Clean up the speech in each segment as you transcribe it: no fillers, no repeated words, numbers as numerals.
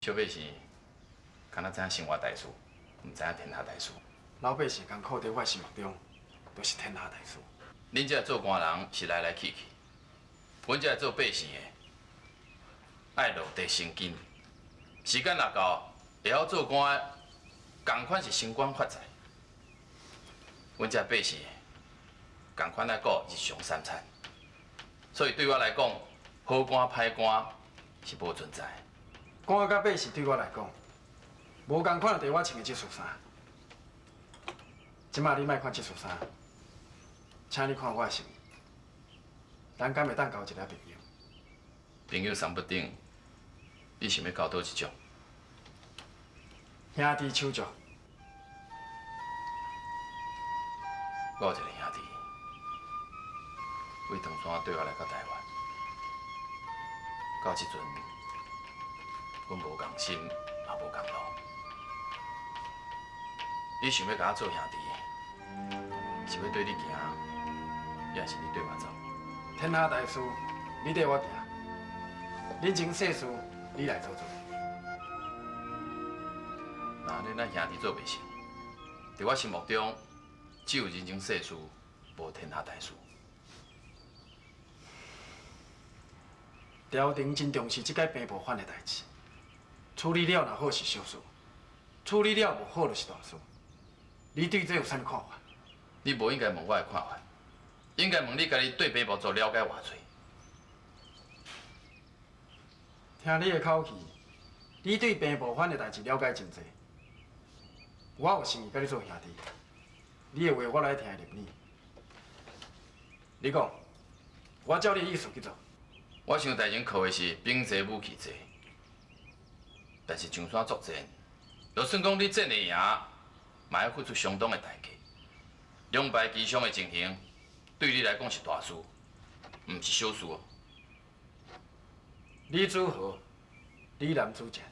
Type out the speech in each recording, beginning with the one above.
小百姓敢若知影生活大事，唔知影天下大事。老百姓艰苦在我心目中都是天下大事。恁这做官人是来来去去，阮这做百姓的爱落地生根。时间若到，会晓做官的，同款是升官发财。阮这百姓同款爱顾日常三餐，所以对我来讲，好官歹官是无存在的。官甲百姓对我来讲，无共款，就我穿的这束衫。即马你莫看这束衫，请你看我的心意。咱敢会当交一个朋友？朋友送不顶，你想要交倒一种？兄弟手足。我有一个兄弟，为唐山对我来到台湾，到即阵，阮无共心，也无共路。你想要甲我做兄弟，是要对你行，也是你对我走？天下大事，你对我行；人情世事，你来做主。那恁咱兄弟做袂成，在我心目中，只有人情世事，无天下大事。朝廷真重视这个平埔犯的代志，处理了若好是小事，处理了无好就是大事。你对这有啥看法？你无应该问我的看法，应该问你家己对平埔族了解偌济。听你的口气，你对平埔犯的代志了解真济。我有心意甲你做兄弟，你的话我来听会入耳。你讲，我照你的意思去做。我想台前靠的是兵济武器济，但是上山作战，就算讲你战会赢，嘛要付出相当的代价。两败俱伤的情形，对你来讲是大事，毋是小事哦。李子豪，李南子健，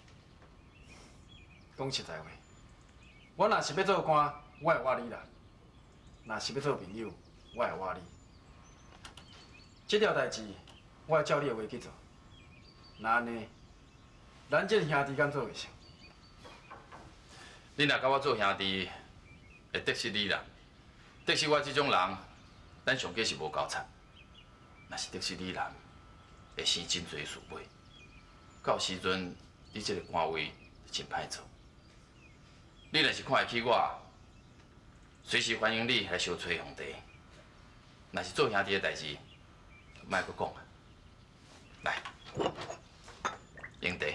讲实在话，我若是要做官，我会活李南；若是要做朋友，我会活你。这条代志，我会照你的话去做。那安尼，咱这兄弟敢做袂成？你若甲我做兄弟，会得失你啦。得失我这种人，咱上计是无交叉。若是得失你人，会生真侪事尾。到时阵，你这个官位真歹做。你若是看会起我，随时欢迎你来相找皇帝。若是做兄弟的代志，莫阁讲啊。来，用茶。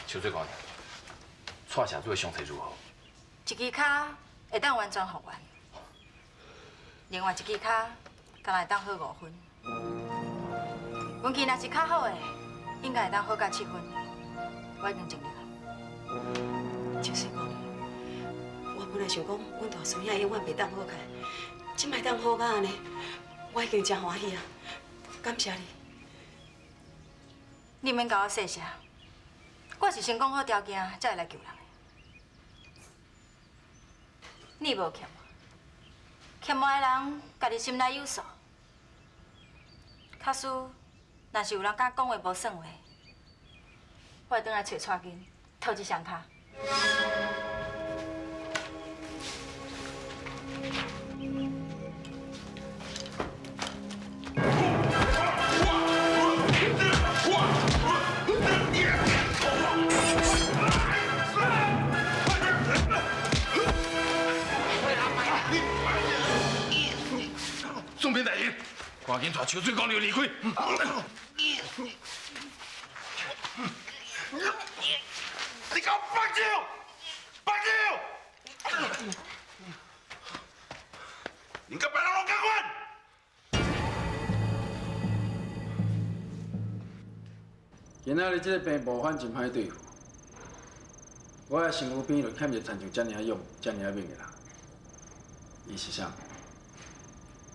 秋水官，蔡社主的伤势如何？一支脚会当完全复原，另外一支脚敢会当好5分。运气若是较好的，应该会当好到7分。我已经尽力了。秋水官，我本来想讲，阮大孙仔永远袂当好起来，今摆当好到安尼，我已经真欢喜啊！感谢你。你免甲我谢谢。我是先讲好条件，才会来救人的。你无欠我，欠我的人家己心内有数。假使若是有人敢讲话无算话，我会倒来找蔡金讨一双脚。宋兵大人，赶紧带秋水公牛离开。你给我放手！放手！你个白狼龙干官！今仔日这个病无反真歹对付，我的身躯边就欠一个亲像遮尔勇、遮尔命的人。伊是啥？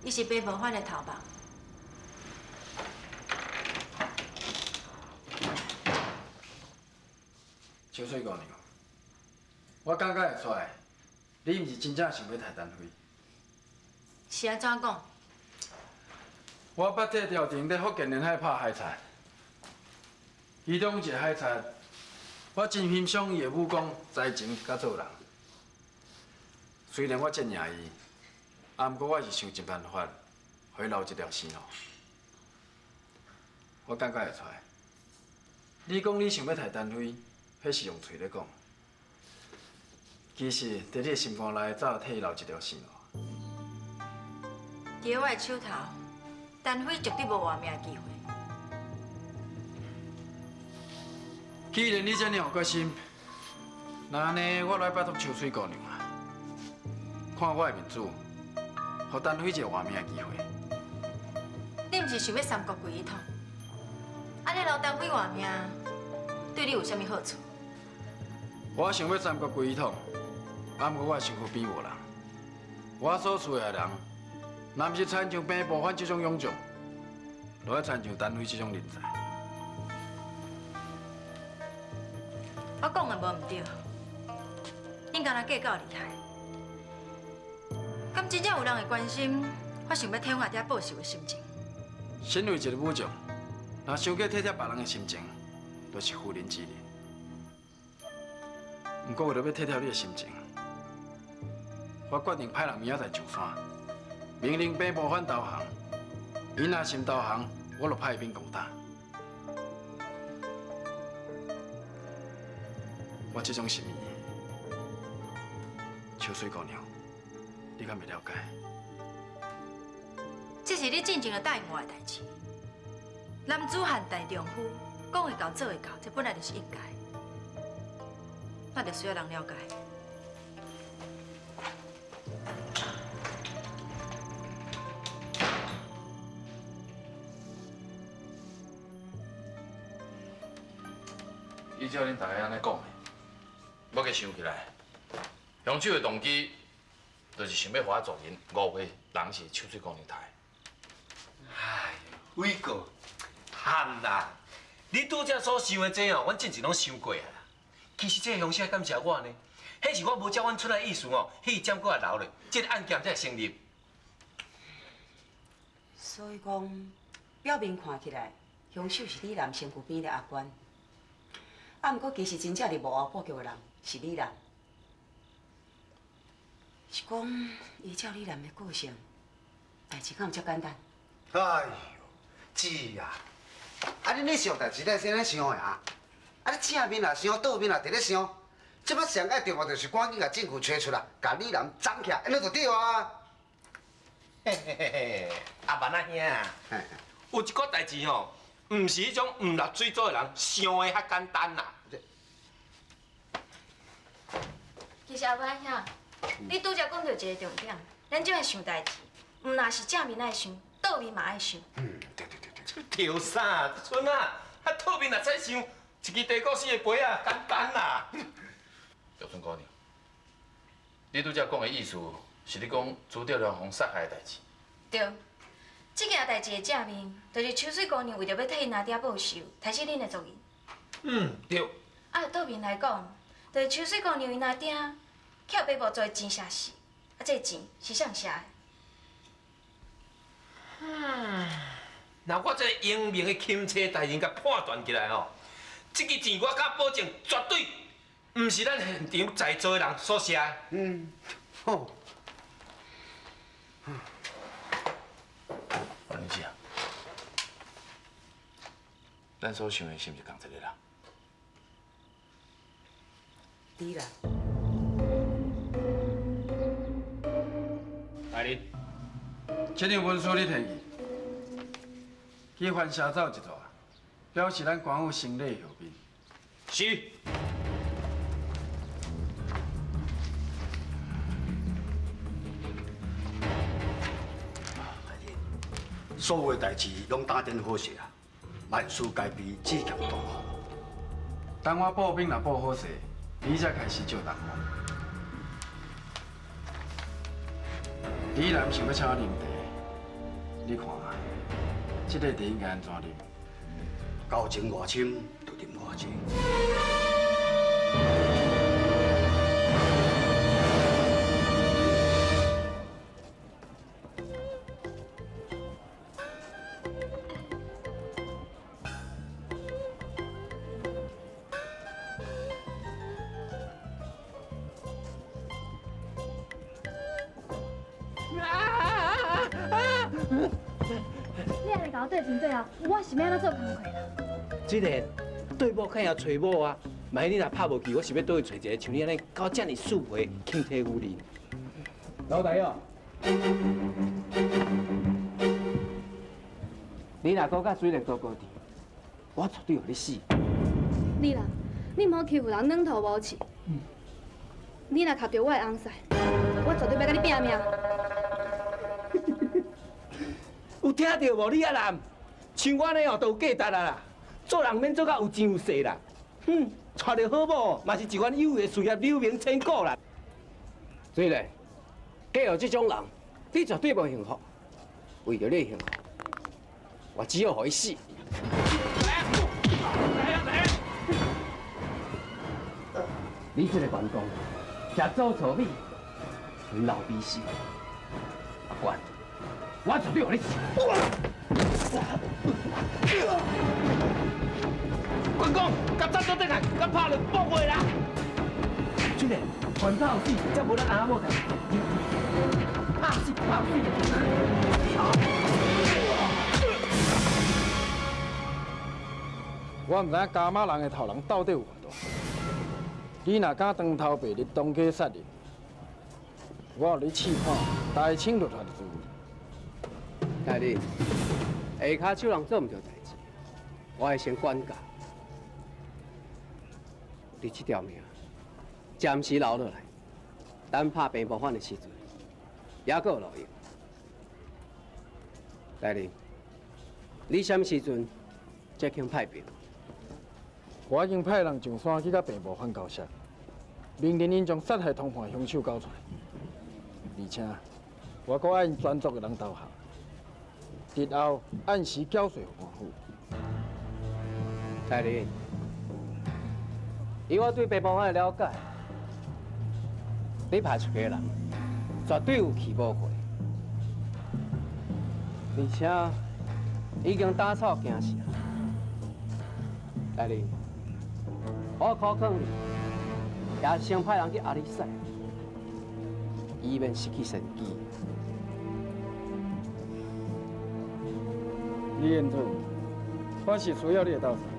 伊是白无反的头目。秋水姑娘，我感觉会出来，你毋是真正想要刣单飞。是安怎讲？我捌替朝廷在福建沿海拍海贼，其中一个海贼，我真欣赏伊的武功、才情甲做人。虽然我真赢伊，毋过我是想尽办法，互伊留一条生路。我感觉会出来。你讲你想要刣单飞，迄是用嘴咧讲，其实伫你的心肝内早替伊留一条生路。伫我的手头，单飞绝对无活命的机会。既然你这么有决心，那安尼我来拜托秋水姑娘啊，看我的面子，互单飞一个活命的机会。你毋是想要三国归一统？安尼留单飞活命，对你有啥物好处？我想要三国归一统，毋过我身躯边无人，我所处的人，若毋是亲像平步反这种勇将，就要亲像单飞这种人才。我讲的无毋对，恁敢若计较厉害。敢真正有人会关心我想要替我爹报仇的心情？身为一个武将，若想过体贴别人的心情，就是妇人之仁。不过为了要体贴你的心情，我决定派人明仔载上山，命令平步反投降。伊若心投降，我就派兵攻打。我这种心意，秋水姑娘，你敢袂了解？这是你进前就答应我的代志。男子汉大丈夫，讲会到做会到，这本来就是应该。那就需要人了解。依照恁大家安尼讲的，我计想起来，凶手的动机，就是想要互我做人误会人是秋水姑娘杀的。哎，伟哥，喊啦！你拄则所想的这哦，阮之前拢想过啊啦。其实这个凶手敢是我呢？迄是我无照阮出来意思哦，迄个检举也留咧，这个案件才会成立。所以讲，表面看起来，凶手是李南身躯边的阿娟，啊，毋过其实真正伫幕后布局的人是李南。是讲，依照李南的个性，代志敢有遮简单？哎呦，姊啊！啊，恁咧想代志，咧先咧想呀？啊，你正面也想，倒面也伫咧想。即摆上爱着目就是赶紧甲证据找出来，甲李南斩起来，安尼就对啊。嘿嘿嘿嘿，阿万阿兄，有一个代志吼，毋是迄种毋落水做的人想的遐简单啦。其实阿万兄，你拄则讲到一个重点，咱这样想代志，毋若是正面爱想，倒面嘛爱想。对。跳啥？春啊，啊套面若再想，一支地沟死的杯啊，简单啦。玉春姑娘，你拄则讲的意思是你讲朱兆良红杀害的代志？对，这件代志的正面，就是秋水姑娘为着要替因阿爹报仇，杀死恁的族人。对。啊，倒面来讲，就是秋水姑娘因阿爹欠爸母做的钱下死，啊，这个钱是谁下的？那我这英明的钦差大人甲判断起来吼，这个钱我敢保证绝对毋是咱现场在座的人所写的。好。王玲姐啊，咱所想的是毋是同一个人？李南，来恁，这张文书你摕去，去翻写走一段，表示咱官府成立后面。是。所有的代志拢打点好势啊！万事该备，只欠东风。等我步兵若布好势，你才开始借东风。李南想要请我啉茶，你看，这个茶应该安怎啉？交情偌深，就啉偌济。你安尼甲我对阵对后，我是要安怎做工课啦？这个对某肯定找某啊，万一你若拍无去，我是要倒去找一个像你安尼搞遮尔素皮、轻体无人。老大哦，你若搁甲水莲哥哥甜，我绝对互你死。你啦，你唔好欺负人软头无气。你若卡着我的翁婿，我绝对要甲你拼命。有听到无？你啊男，像我呢哦，都有价值啊啦。做人免做甲有钱有势啦。娶着好某嘛是一番有为事业，留名千古啦。所以咧，假如这种人，你绝对无幸福。为着你的幸福，我只有互伊死。你这个员工，吃早炒米，吹老鼻屎，阿官。我绝对互你死！关公，甲站做对来，甲拍落爆话啦！兄弟，还怕有死，才无咱阿某干。怕死，怕死！我唔知影加马人的头人到底有偌大。你若敢当头白日当街杀人，我互你试看大清律法的滋味。大人，下骹手人做唔着代志，我会先管教。你这条命，暂时留落来，等拍病无反的时阵，也阁有路用。大人，你什么时阵才肯派兵？我已经派人上山去甲病无反交涉，命令因将杀害同伴凶手交出来，而且我阁爱因专属的人投降。日后按时缴税给官府。大人，以我对北方的了解，你派出去的人绝对有去无回，而且已经打草惊蛇。大人，我考劝你，也是先派人去阿里赛，以免失去生机。李彦祖，我是需要你的斗相共，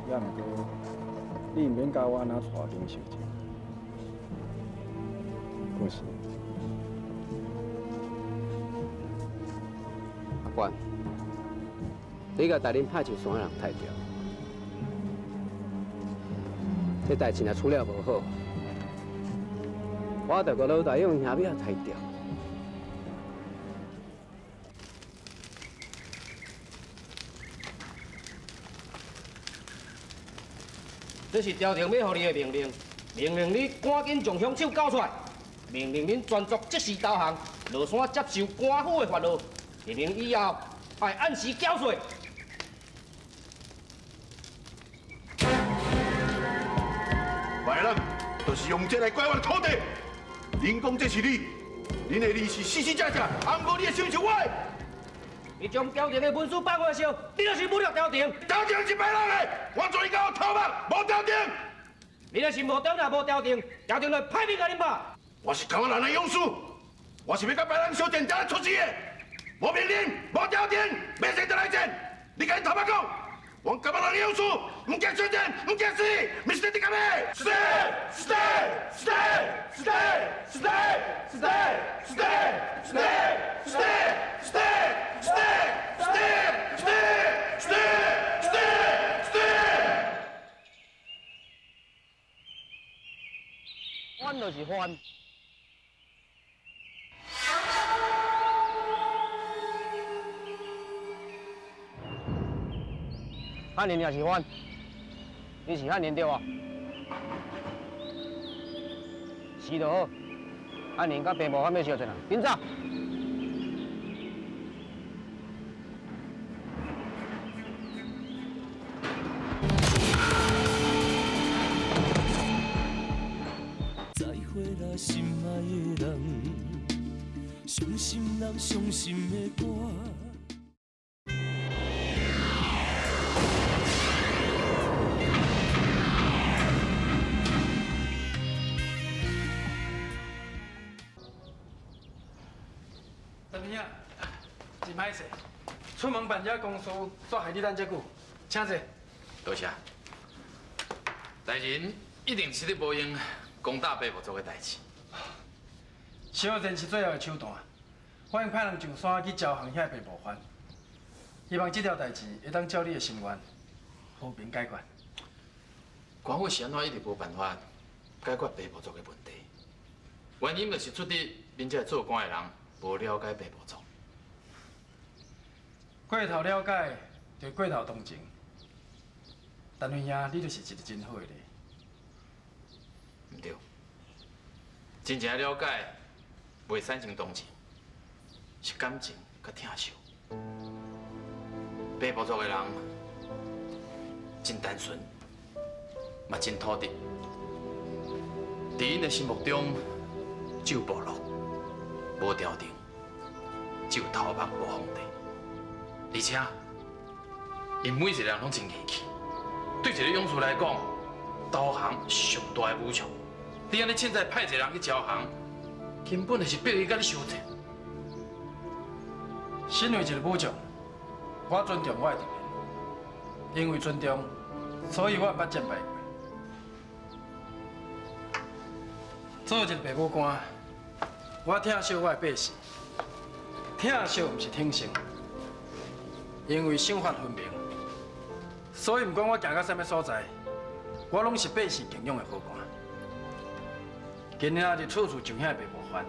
也毋过你毋免教我安怎带兵受战。可是，阿官，你甲大人派出山的人太刁，这代志若处理无好，我着个老大用兄弟也太刁。这是朝廷要予你的命令，命令你赶紧将凶手交出来，命令恁全族即时投降，落山接受官府的法律，命令以后爱按时缴税。坏人就是用这来拐我的土地。恁讲这是你，恁的利是死死正正，按无你的心就我的。你将朝廷的文书放过时，你就是侮辱朝廷。朝廷是别人的，我做你甲我偷目，无朝廷。你若是无朝廷无朝廷，朝廷就派兵甲恁拍。我是台湾人的勇士，我是要甲别人相战才出世的。无命令，无朝廷，要谁就来战。你甲因头目讲，我台湾人的勇士，唔惊相战，唔惊死，咪是你干咩？是的，是的，是的，是的，是的，是的，是的，是的，是的，是的，是的，是的，是的，是的，是的，是的。反就是反。汉人也是番，你是汉人对啊？是就好。汉人甲白无番要相争啊，紧走！再会啦，心爱的人，伤心人伤心的歌。陈兄，真歹势，出门办这公事，煞害你等遮久，请坐。多谢。大人一定是你无用攻打北部族的代志。小人是最后的手段，我用派人上山去招降遐白部番，希望这条代志会当照你的心愿和平解决。官府是安怎一直无办法解决北部族的问题？原因就是出伫恁这做官的人无了解北部族。过头了解，就过头同情。陈飞兄，你就是一个真好的人。唔对，真正了解，袂产生同情，是感情甲疼惜。北部族的人真单纯，嘛真土直。伫因的心目中，只有部落，无朝廷，只有头目无皇帝。而且，因每一个人拢真义气。对一个勇士来讲，投降上大的侮辱。你安尼凊彩派一个人去招降，根本就是逼伊甲你相争。身为一个武将，我尊重我的敌人，因为尊重，所以我捌战败过。做一个白武官，我疼惜我的百姓，疼惜毋是挺身，因为赏罚分明，所以不管我行到什么所在，我拢是百姓敬仰的好官。今仔日处处上遐白无番，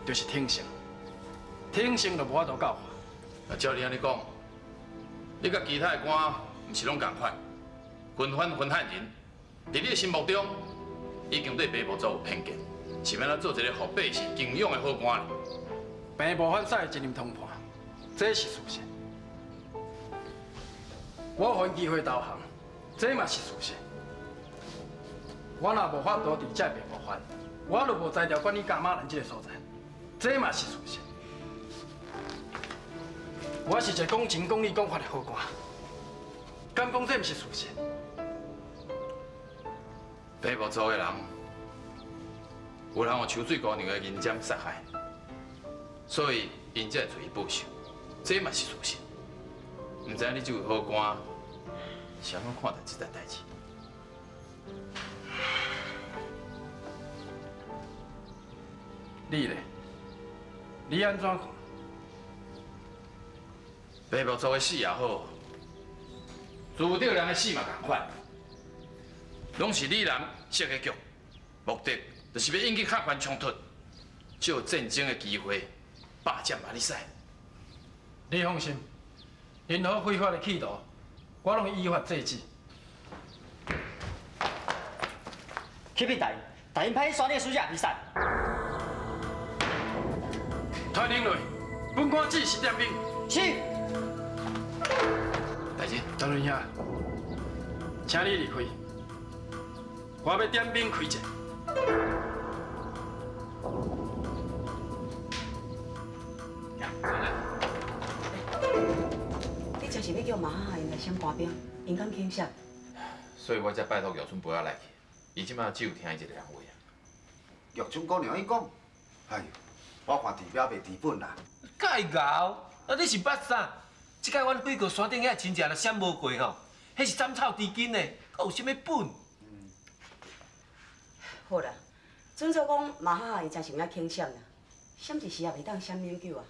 就是挺身，挺身就无法度教化。那照你安尼讲，你甲其他的官毋是拢共款，分番分汉人，伫你的心目中已经对北部族有偏见，是要咱做一个互百姓敬仰的好官呢？白无番使一任通判，这是事实。我给因机会投降，这嘛是事实。我若无法度伫这白无番，我就无才调管理加马兰这个所在，这嘛是事实。我是一个讲情讲理讲法的好官，敢讲这毋是事实？北部族的人，有人用秋水姑娘的银针杀害，所以因才会罪报仇，这嘛是事实。唔知你这位好官是安怎看待这件代志？你咧？你安怎看？北部族的死也好，朱德人的死嘛同款，拢是李南设的局，目的就是要引起客观冲突，借战争的机会霸占马里赛。你放心，任何非法的企图，我拢依法制止。启禀大人，大人派刷你的书架离散。传令落，本官指示点兵。是。大人，张伦兄，请你离开，我要点兵开战。你真是要叫马哈因来选官兵，因敢肯下？所以我才拜托姚春伯仔来去，伊即马只有听伊一个人话啊。玉春姑娘伊讲，哎呦，我看地表袂治本啦。介搞，啊你是捌啥？即摆阮几个山顶遐亲戚都闪无过吼，迄是斩草除根的，有啥物本？好啦，准做讲马哈因真是有影倾向啦，闪一时也袂当闪永久啊。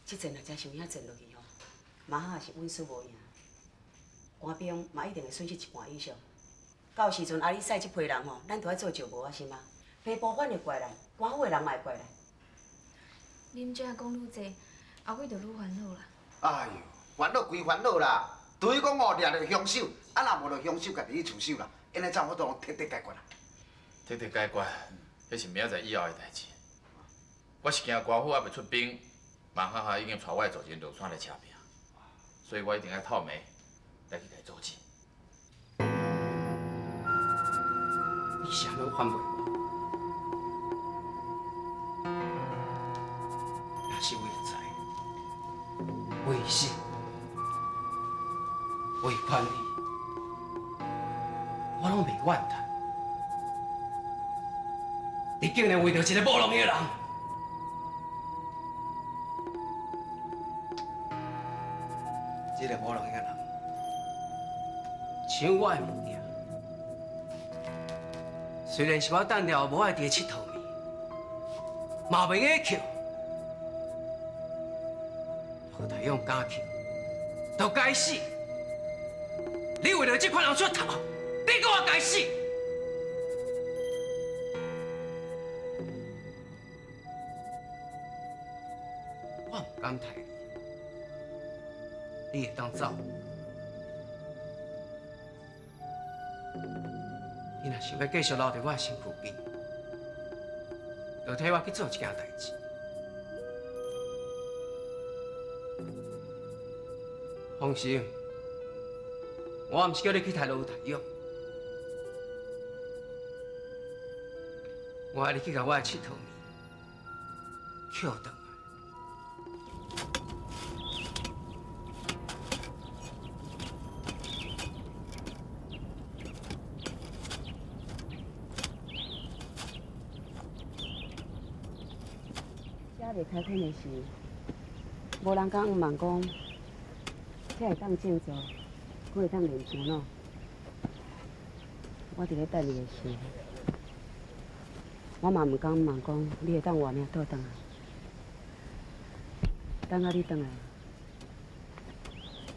即阵若真是有影战落去吼，马哈是稳输无赢，官兵嘛一定会损失一半以上。到时阵阿里赛即批人吼，咱都要做旧无啊，是吗？北部反会怪来，官府的人嘛会怪来。恁这样讲愈济，后尾就愈烦恼啦。哎呦，烦恼归烦恼啦，除非讲哦掠着凶手，啊若无着凶手家己去出手啦，因尼怎我都拢彻底解决啦。彻底解决，迄是明仔载以后的代志。我是惊官府还袂出兵，马哈哈已经带我的族人落山来车拼，所以我一定要透眉来去甲伊阻止。你啥拢反袂我？若是为财、为性、为权利，我拢袂怨叹。你竟然为着一个无能的人，这个无能的人，抢我的物件。虽然是我等了无爱伫佚佗呢，嘛袂硬扣。何大勇敢扣，都该死。你为了这款人出头，你搁我该死。我唔敢杀你，你会当走。你若想要继续留在我身躯边，就替我去做一件代志。放心，我毋是叫你去杀罗大勇，我要你去甲我的佚佗面捡回来。未开垦的时，无人敢问讲，这会当建造，佫会当练船咯。我伫咧等你的时，我嘛毋敢问讲，你会当活命倒转来。等到你转来，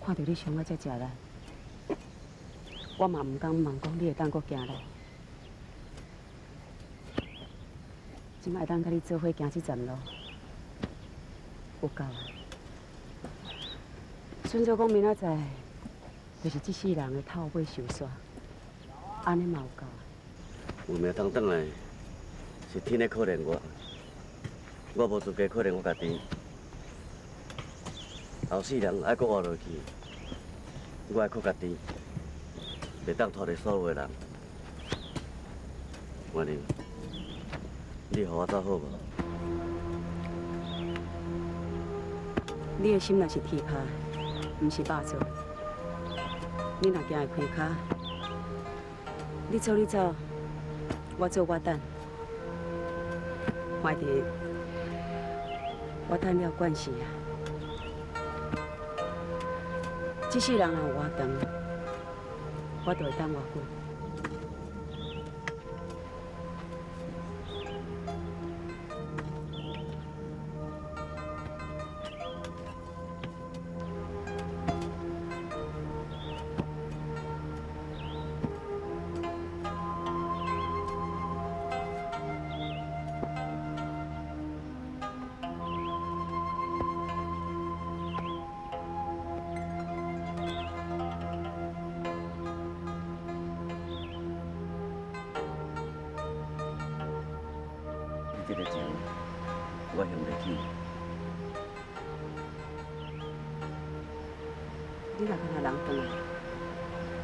看到你伤啊遮食力，我嘛毋敢问讲，你会当佫行路。今摆当甲你做伙行这站路。有够啊！顺着讲明仔载，就是这世人的头尾受煞，安尼嘛有够啊！有命当转来，是天在可怜我，我无资格可怜我家己。后世人爱搁活落去，我爱靠家己，袂当拖累所有的人。婉玲，你予我走好无？你的心若是铁拍，毋是肉做的。你若行会开脚，你走你走，我做我等。怀弟，我等了惯势啊。这世人若有活长，我就会等偌久。这个情，我嫌袂起。你若敢若人转来，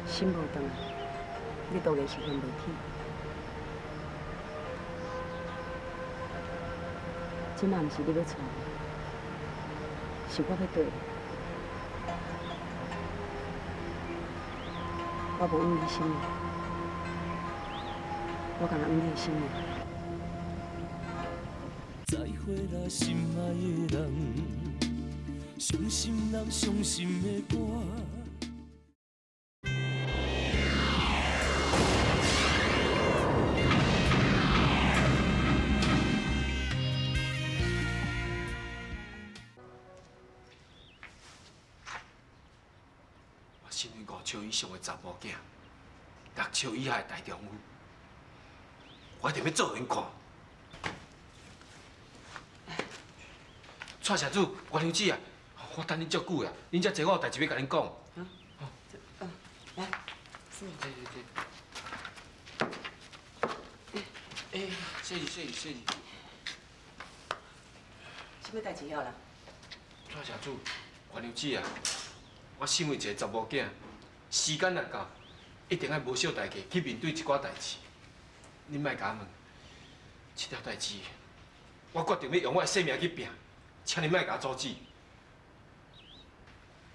心无转来，你当然是嫌袂起。即摆毋是你要娶我，是我要对你。我无怨你心命，我敢若怨你的心命。再会啦，心爱的人，伤心人伤心的歌。我身为5尺以上的查甫囝，6尺以下的大丈夫，我一定要做人看。蔡社主、关娘子啊，我等恁足久啊，恁遮坐，我有代志要甲恁讲。谢。谢谢。什么代志了啦？蔡社主，原谅姊啊，我身为一个查某囝，时间若到，一定爱无小代价去面对一寡代志。恁莫甲我问，这条代志，我决定要用我的性命去拼，请恁莫甲我阻止。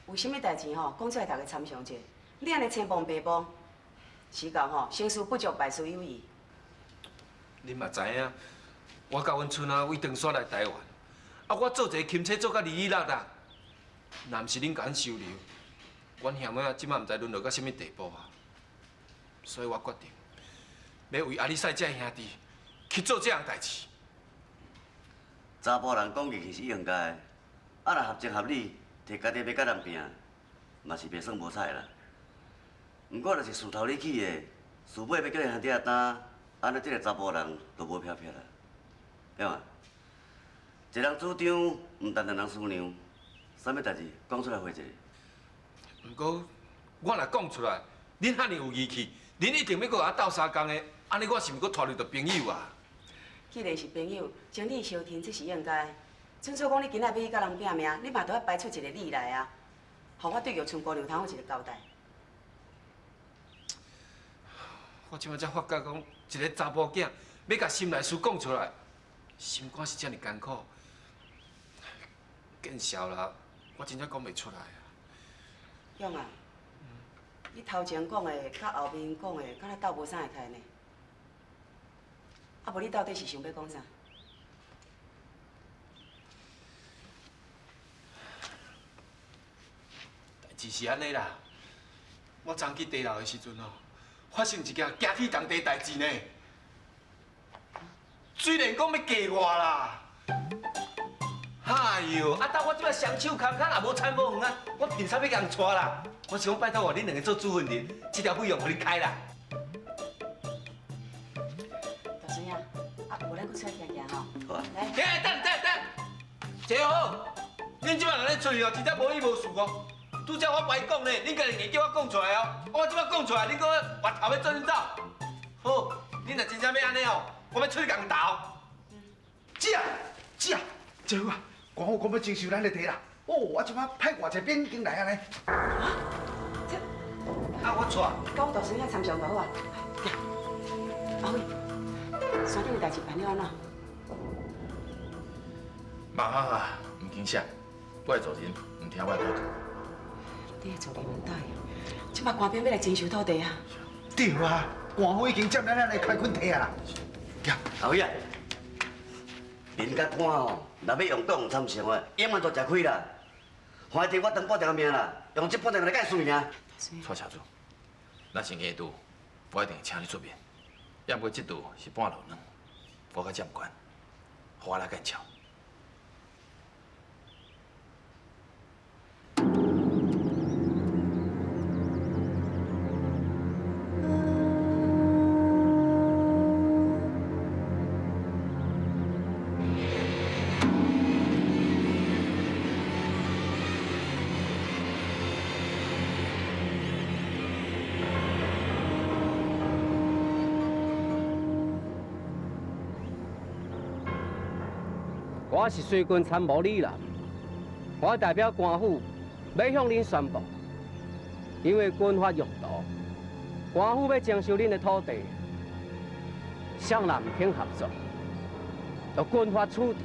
有啥物代志吼，讲出来大家参详者。你安尼青帮白帮，时间吼，成事不足，败事有余。恁嘛知影，我甲阮村仔为长刷来台湾。啊！我做一个钦差做甲哩哩啦啦，若毋是恁甲阮收留，阮兄妹仔即摆毋知沦落到什么地步啊！所以我决定要为阿里赛这兄弟去做这样代志。查甫人讲义气是应该的，啊，若合情合理，摕家己要甲人拼，嘛是袂算无彩啦。毋过若是事头你起的，事尾要叫你兄弟担，安尼这个查甫人就无飘飘啦，对嘛？一人主张，毋但两人思量，啥物代志讲出来话一下。毋过我若讲出来，恁遐尼有义气，恁一定要搁甲我斗相共的，安尼我是毋搁拖累着朋友啊？既然是朋友，情理相挺，这是应该。准说讲你今仔要去甲人拼命，你嘛都要摆出一个理来啊，互我对玉春姑娘通有一个交代。我即摆才发觉讲，一个查甫囝要甲心内事讲出来，心肝是遮尔艰苦。见笑啦，我真正讲袂出来啊。勇啊，你头前讲的，甲后面讲的，敢若斗无啥会开呢？啊，无你到底是想要讲啥？代志是安尼啦，我昨去地牢的时阵哦，发生一件惊天动地代志呢。虽然讲要嫁我啦。哎呦！啊，等我即摆双手空空，也无菜无饭啊，我凭啥要甲人娶啦？我是讲拜托我恁两个做主份人，这条费用互你开啦。大孙啊，啊，无咱搁出来行行吼。好啊。来。等，姐好，恁即摆若咧出去哦，真正无依无事哦。拄则我白讲呢，恁家己硬叫我讲出来哦。我即摆讲出来，恁搁拔头要做恁走？好，恁若真正要安尼哦，我要出去共斗。姐啊，最好啊！官府讲要征收咱的地啦。哦，我即摆派外一边经来啊呢。啊，我错。甲我大孙仔参详就好啊。阿辉，山顶的代志办了安怎？马哈啊，唔惊啥，我会做人，唔听我的口头。你会做人唔大，即摆官兵要来征收土地啊。对啊，官府已经接咱来开垦地啊啦。阿辉啊，人甲官吼，若要用党参详的，永远都吃亏啦。反正我当半条命啦，用这半条来改输命。蔡社主，咱是硬拄，我一定会请你出面。要不这拄是半路软，我甲这唔管，互我来干桥。我是随军参谋李南，我代表官府要向您宣布，因为军阀用毒，官府要征收恁的土地，向南肯合作，就军阀处置。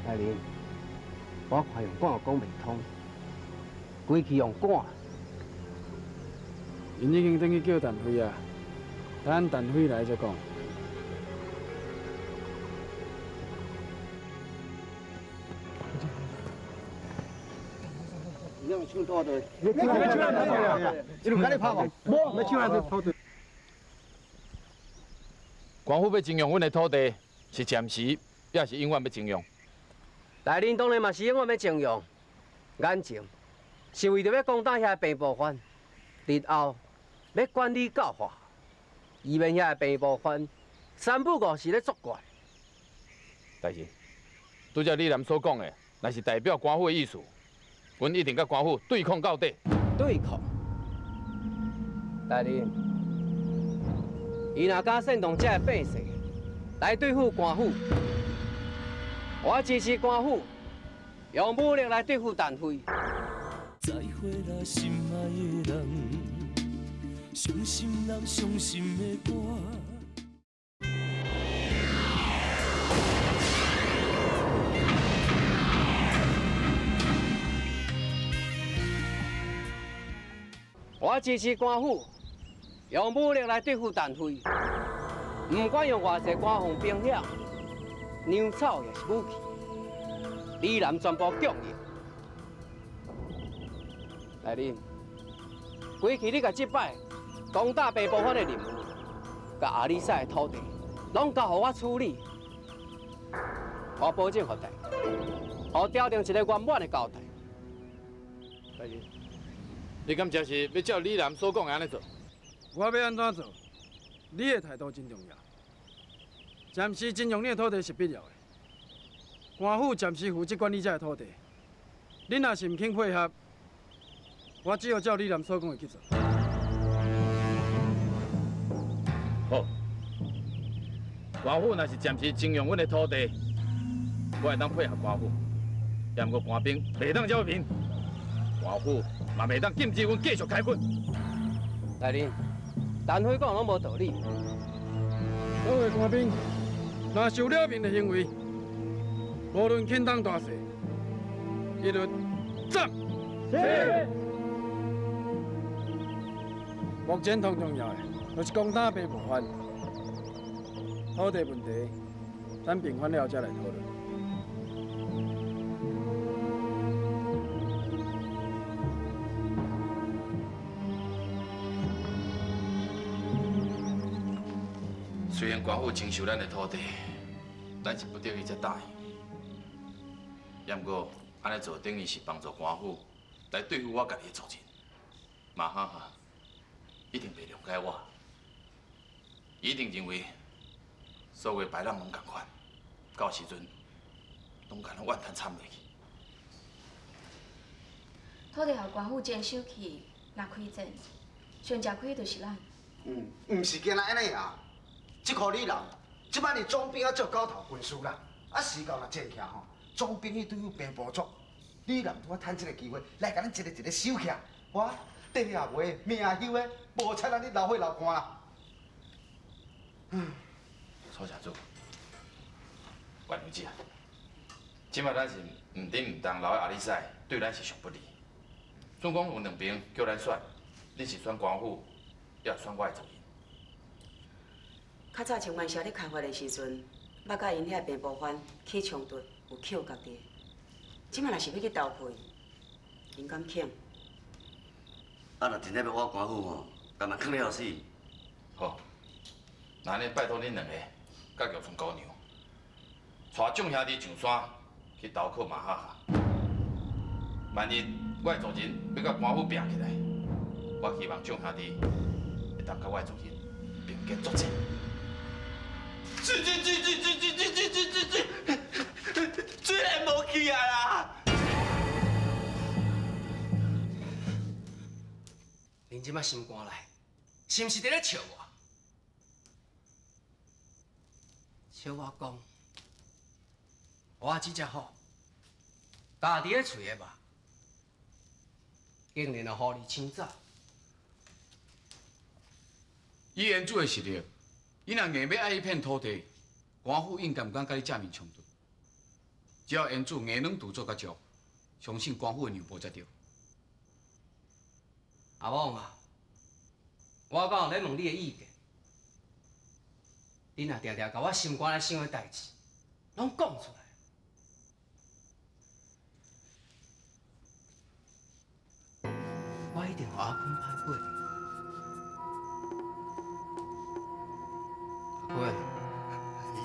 大林，我看用赶也讲袂通。规气用赶，因已经等去叫陈辉啊，等陈辉来再讲。你要抢多的，你抢多，一路赶紧跑吧，无，没抢来偷的。官府要征用阮的土地，是暂时，也是永远要征用。大林当然嘛是永远要征用，眼前。是为着要攻打遐平埔番，日后要管理教化，以免遐平埔番三不五时咧作怪。但是，拄则李南所讲的，若是代表官府的意思，阮一定甲官府对抗到底。对抗？大人，伊若敢煽动这百姓来对付官府，我支持官府用武力来对付陈辉。再会啦，心爱的人，伤心人伤心的歌。我支持官府用武力来对付陈辉，不管用偌济官方兵险，粮草也是武器，李南全部供应。来人，过去你甲这摆攻打北部藩的任务，甲阿里山的土地，拢交予我处理。我保证互大家，互调定一个圆满的交代。来人。你敢真是要照李南所讲的安尼做？我要安怎做？你的态度真重要。暂时征用你的土地是必要的。官府暂时负责管理这的土地。你若是唔肯配合，我只好照李南所讲的去做。好，官府若是暂时征用阮的土地，我会当配合官府，也毋过官兵袂当招平。官府嘛袂当禁止阮继续开垦。来人，陈辉讲拢无道理。各位官兵，若受了命的行为，无论轻重大小，一律斩。是。目前最重要的，就是攻打北部藩。土地问题，等平反了再来讨论。虽然官府征收咱的土地，咱是不得已才答应，也毋过安尼做等于是帮助官府来对付我家己的族人。马哈哈一定袂谅解我，一定认为所有白人拢共款，到时阵拢甲咱怨叹惨落去。土地互官府征收去，若开战，先吃亏就是咱。唔是干那安尼啊！即块李南，即摆哩总兵啊做狗头军师啦，啊时到若正巧吼，总兵去对付平埔族，李南拄啊趁即个机会来甲咱一个一个收起，我地也袂，命也休的，无采咱哩流血流汗啦。楚城主，原谅子啊，即摆咱是唔顶唔当留喺阿里山，对咱是上不利。总共有两边叫咱选，你是选官府，也选我的族人。较早像万社咧开发的时阵，捌甲因遐平埔藩起冲突，有扣家己。即摆若是要去投配，因敢肯？啊，若真正要我官府吼，干嘛坑了死？好，那安尼拜托恁两个，甲玉村姑娘，带众兄弟上山去投靠马哈哈。万一我的族人要甲官府拼起来，我希望众兄弟会当甲我的族人并肩作战。虽然无去啊啦！恁即摆心肝内，是毋是伫咧笑我？笑我讲，我即只好，家己咧喙的肉，竟然互你抢走。以原主的实力，伊若硬要爱一片土地，官府应该唔敢甲你正面冲突。只要原主硬能独做甲足，相信官府会让步才对。阿旺啊，我敢有咧问你的意见，你若常常甲我心肝内想的代志，拢讲出来。我一定互阿坤拍过。阿坤，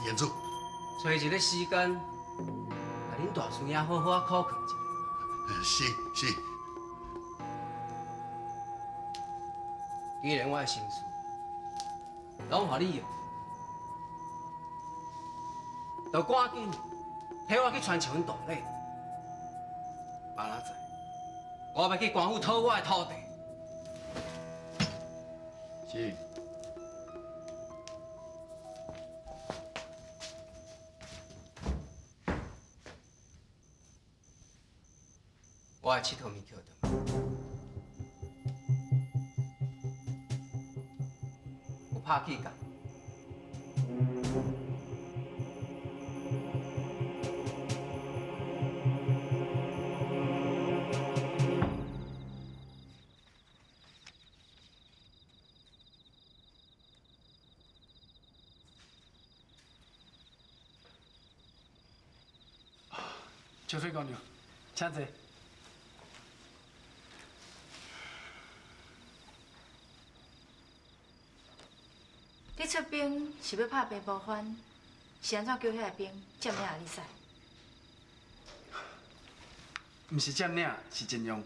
原主，找一个时间，把恁大叔爷好好考考一下。是。既然我的心事拢互你用，就赶紧替我去传承阮大礼。妈哪知？我要去官府讨我的土地。是。我的佚佗物叫倒。有拍气干。秋水姑娘，请坐。你出兵是要拍白毛番，是安怎叫遐个兵占领阿里赛？毋是占领，是征用。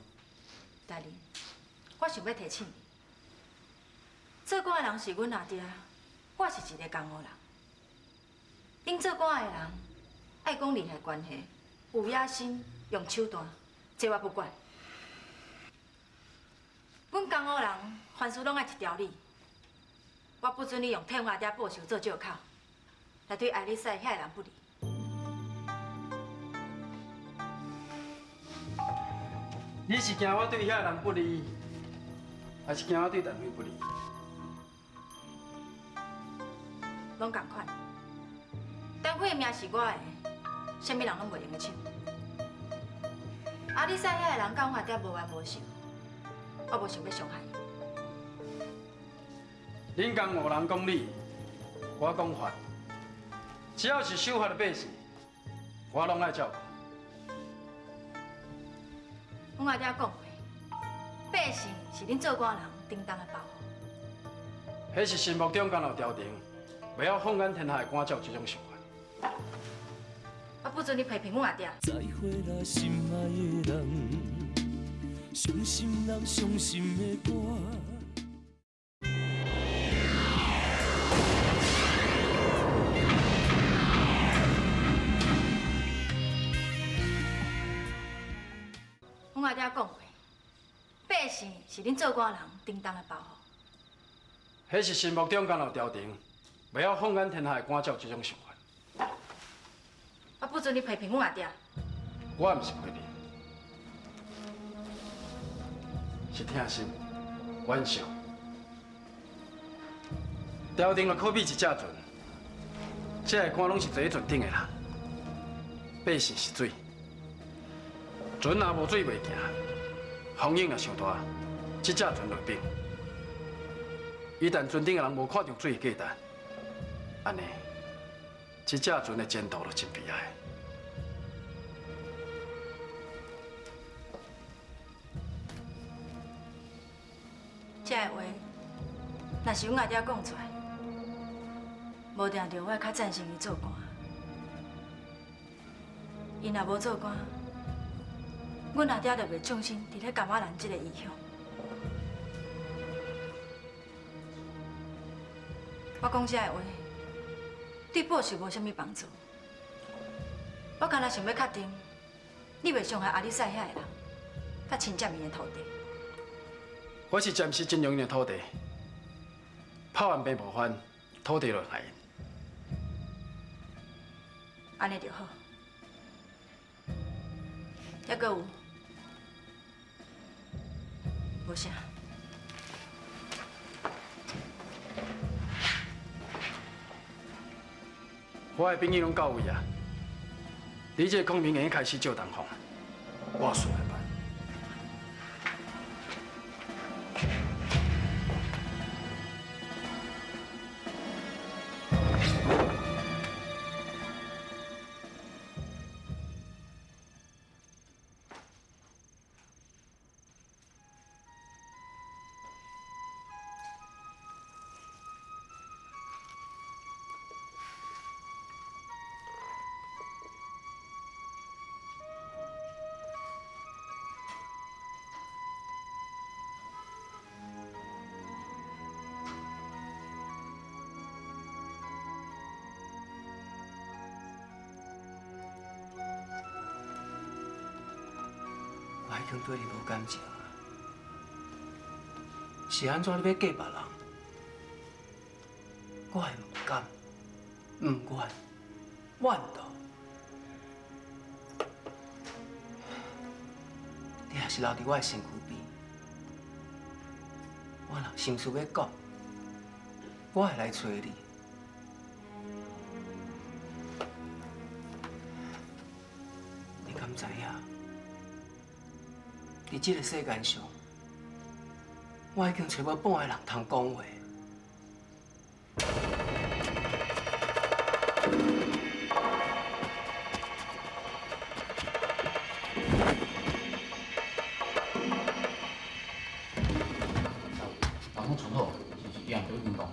大人，我想要提醒你，做官的人是阮阿爹，我是一个江湖人。恁做官的人爱讲利害关系，有野心，用手段，这我不管。阮江湖人凡事拢爱一条理。我不准你用替我阿爹报仇做借口，来对爱丽丝遐个人不利。你是惊我对遐个人不利，还是惊我对陈辉不利？拢同款。陈辉的命是我的，啥物人拢袂用得抢。阿丽丝遐个人甲我阿爹无冤无仇，我无想要伤害伊。恁江湖人讲理，我讲法，只要是守法的百姓，我拢爱照顾。阮阿爹讲过，百姓是恁做官人顶当的保护。迄是心目中敢有条定，袂晓放眼天下的官照这种想法。我不准你批评阮阿爹。再会啦，心爱的人，伤心人伤心的歌。阮阿爹讲过，百姓是恁做官人顶当的保护。迄是心目中敢有条定，袂晓放眼天下的官照这种想法。我不准你批评阮阿爹。我毋是批评，是疼心、惋惜。朝廷就可比一只船，这个官拢是坐喺船顶的人，百姓是水。船若无水袂行，风影若伤大，这只船落冰。一旦船顶的人无看到水的价值，安尼，这只船的前途就真悲哀。这个话，若是阮阿爹讲出来，无定着我会较赞成伊做官。伊若无做官，阮阿爹就袂重心伫咧甘仔兰这个异乡。我讲这个话，对报仇无啥物帮助。我干那想要确定，你袂伤害阿里赛遐个人，甲侵占伊的土地。我是暂时征用因的土地，炮完并无还，土地落害因。安尼就好。还阁有，无啥。我的朋友拢到位啊，你这孔明已经开始借东风，我输来办。已经对你无感情啊。是安怎你要嫁别人？我会唔甘，唔愿，怨妒。你还是留伫我的身躯边。我若心事要讲，我会来找你。你敢知影？伫这个世界上，我已经找无半个人通讲话。然后从头是一样的运动。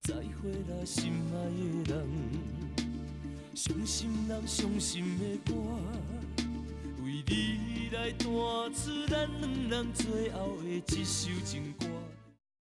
再会啦，心爱的人，伤心人伤心的歌，为你来弹出咱两人最后的一首情歌。